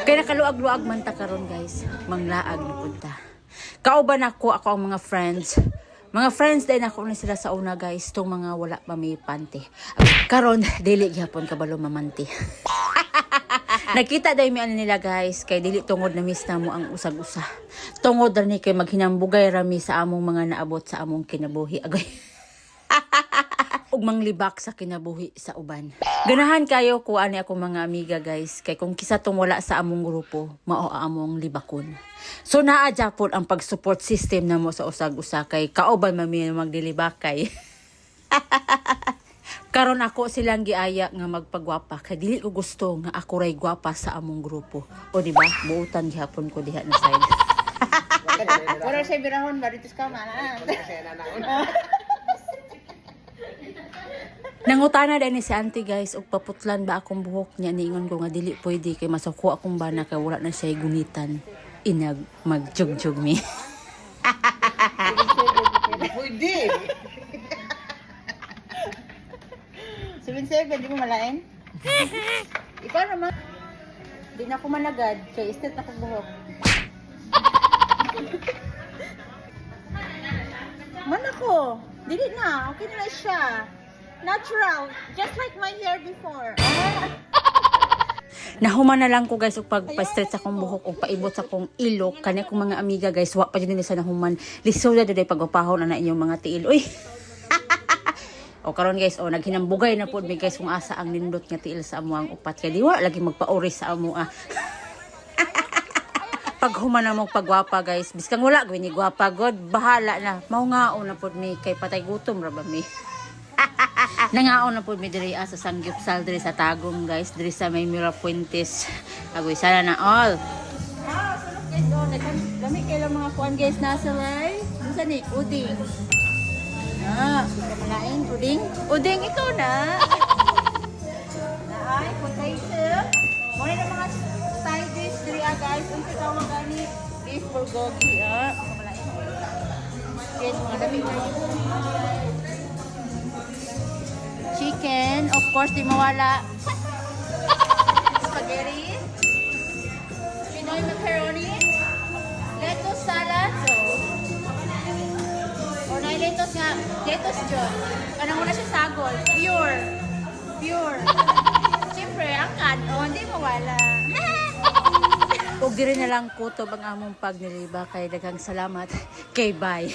Kaya nakaluag-luag man ta karon guys. Manglaag na punta. Kauban ako ang mga friends. Mga friends din ako na sila sa una guys. Itong mga wala pa may panty. Karon, dili gyapon kabalo mamanti. Nakita dahil mi nila guys. Kay dili tungod na miss na mo ang usag-usa. Tungod na ni kay maghinambugay rami sa among mga naabot sa among kinabuhi. Agay. Ug manglibak sa kinabuhi sa uban. Ganahan kayo ko ani ako mga amiga guys. Kay kung kisa tong wala sa among grupo, mao among libakon. So naa japon ang pag-support system namo sa usag-usa kay kauban man mi magdilibakay. Karon ako silang giaya nga magpagwapa kay dili ko gusto nga ako ray gwapa sa among grupo. O di ba? Buutan gihapon ko diha na side. Pero sa birahon baritos ka man. Nangutana din ni si auntie guys, og paputlan ba akong buhok niya, niingon ko nga dili pwede kay masuko akong bana kay wala na siya gunitan. Inag magjugjug mi. Pwede. 7-7, di mo malain? Ikaw naman. Di na ako managad, kaya istit na akong buhok. Man ako. Dili na, okay na siya. Natural, just like my hair before. Nahuman na lang ko guys og pagpa-stretch sa akong buhok og paibot sa akong ilok kani akong mga amiga guys wa pa jud nila sa nahuman. Liso na day pagupahon ana inyong mga tiil. Uy. O karon guys, naghinambugay na pud mi guys kung asa ang nindot nga tiil sa amo ang upat kay di wa lagi magpa-oris sa amo ah. Pag human na mo pagwapa guys, biskang wala gawin ni gwapa god, bahala na. Maungaon na pud mi kay patay gutom ra ba mi. Nangaon na po mi diri sa Sanggupsal diri sa Tagum guys, diri sa may Mira Puentes. Agoy sana na all. Sulok guys, dami kayo mga kuan guys nasa lay. Unsa ni uding? Kamalain uding. Uding ikaw na. Naay potato. Mo na mga side dish diri guys, unsa tawag gani? Beef bulgogi kamalain. Guys, mga dami kayo. Chicken, of course, di mawala. Spaghetti. Pinoy macaroni. Lettuce salad. O na lettuce nga. Lettuce dyan. Kanang muna siya sagol. Pure. Pure. Siyempre, angkat. O, hindi mawala. Huwag di rin na lang kutob ang among pagniliba. Kay daghang salamat. Kay bye.